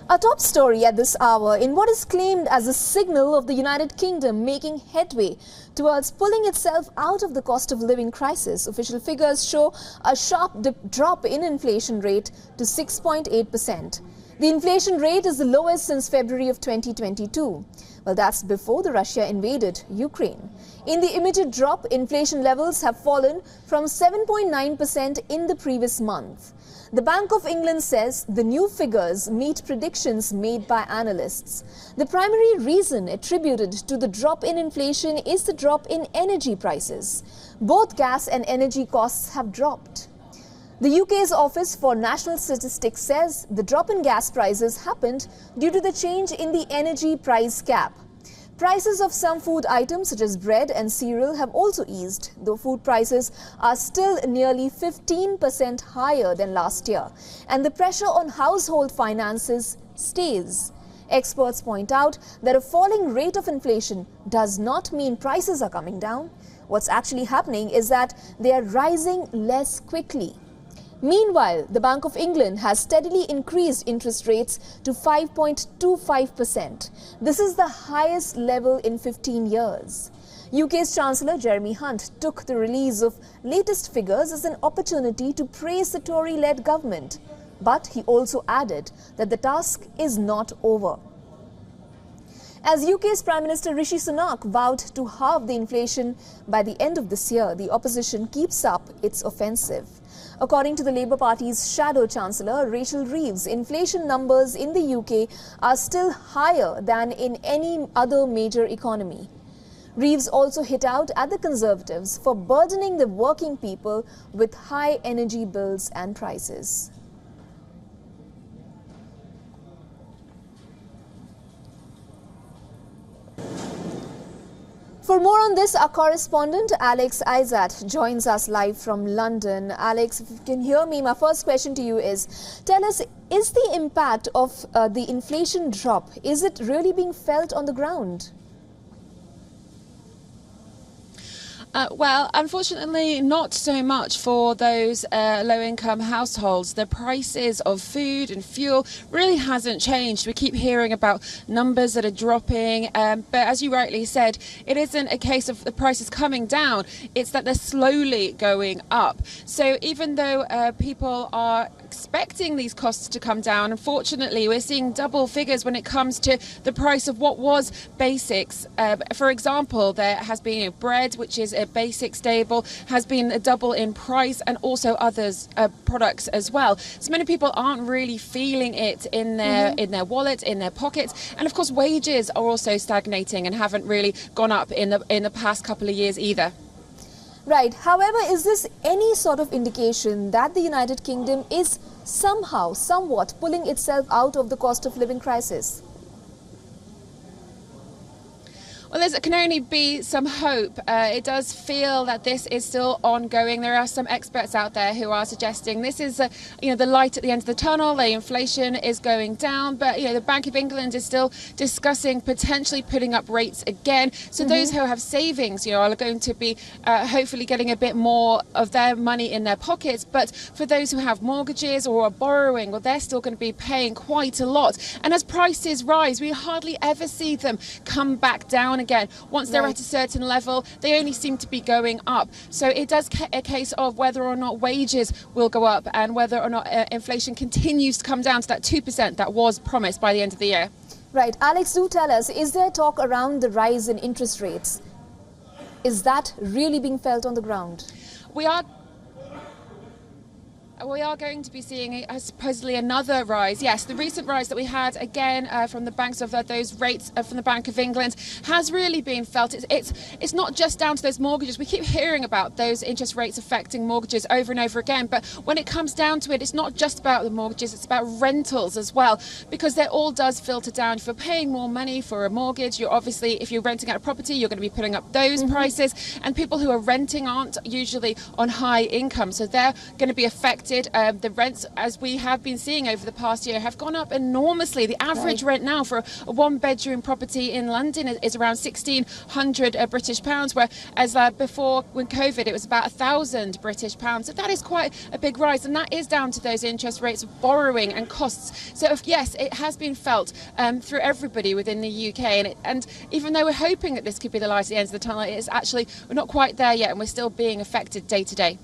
Our top story at this hour in what is claimed as a signal of the United Kingdom making headway towards pulling itself out of the cost of living crisis. Official figures show a sharp drop in inflation rate to 6.8%. The inflation rate is the lowest since February of 2022. Well, that's before the Russia invaded Ukraine. In the immediate drop, inflation levels have fallen from 7.9% in the previous month. The Bank of England says the new figures meet predictions made by analysts. The primary reason attributed to the drop in inflation is the drop in energy prices. Both gas and energy costs have dropped. The UK's Office for National Statistics says the drop in gas prices happened due to the change in the energy price cap. Prices of some food items such as bread and cereal have also eased, though food prices are still nearly 15% higher than last year, and the pressure on household finances stays. Experts point out that a falling rate of inflation does not mean prices are coming down. What's actually happening is that they are rising less quickly. Meanwhile, the Bank of England has steadily increased interest rates to 5.25%. This is the highest level in 15 years. UK's Chancellor Jeremy Hunt took the release of latest figures as an opportunity to praise the Tory-led government. But he also added that the task is not over. As UK's Prime Minister Rishi Sunak vowed to halve the inflation by the end of this year, the opposition keeps up its offensive. According to the Labour Party's shadow chancellor, Rachel Reeves, inflation numbers in the UK are still higher than in any other major economy. Reeves also hit out at the Conservatives for burdening the working people with high energy bills and prices. For more on this, our correspondent Alex Izat joins us live from London. Alex, if you can hear me, my first question to you is, tell us, is the impact of the inflation drop, is it really being felt on the ground? Well, unfortunately, not so much for those low-income households. The prices of food and fuel really hasn't changed. We keep hearing about numbers that are dropping, but as you rightly said, it isn't a case of the prices coming down. It's that they're slowly going up. So even though people are expecting these costs to come down, unfortunately, we're seeing double figures when it comes to the price of what was basics. For example, there has been bread, which is a basic staple, has been a double in price, and also others products as well. So many people aren't really feeling it in their wallet, in their pockets, and of course wages are also stagnating and haven't really gone up in the past couple of years either. Right. However, is this any sort of indication that the United Kingdom is somehow, somewhat pulling itself out of the cost of living crisis? Well, there can only be some hope. It does feel that this is still ongoing. There are some experts out there who are suggesting this is, the light at the end of the tunnel. The inflation is going down, but the Bank of England is still discussing potentially putting up rates again. So those who have savings, are going to be hopefully getting a bit more of their money in their pockets. But for those who have mortgages or are borrowing, well, they're still going to be paying quite a lot. And as prices rise, we hardly ever see them come back down again. Once they're at a certain level, they only seem to be going up. So it does a case of whether or not wages will go up and whether or not inflation continues to come down to that 2% that was promised by the end of the year. Right. Alex, do tell us, is there talk around the rise in interest rates? Is that really being felt on the ground? We are going to be seeing supposedly another rise. Yes, the recent rise that we had again from the banks of those rates from the Bank of England has really been felt. It's not just down to those mortgages. We keep hearing about those interest rates affecting mortgages over and over again. But when it comes down to it, it's not just about the mortgages. It's about rentals as well, because that all does filter down. If you're paying more money for a mortgage, you're obviously, if you're renting out a property, you're going to be putting up those prices. And people who are renting aren't usually on high income, so they're going to be affected affected. The rents, as we have been seeing over the past year, have gone up enormously. The average rent now for a one-bedroom property in London is around 1,600 British pounds, whereas before, when COVID, it was about 1,000 British pounds. So that is quite a big rise, and that is down to those interest rates of borrowing and costs. So yes, it has been felt through everybody within the UK, and even though we're hoping that this could be the light at the end of the tunnel, it is actually, we're not quite there yet, and we're still being affected day to day.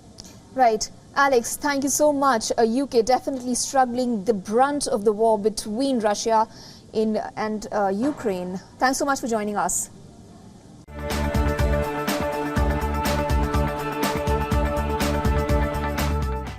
Right. Alex, thank you so much. UK definitely struggling the brunt of the war between Russia and Ukraine. Thanks so much for joining us.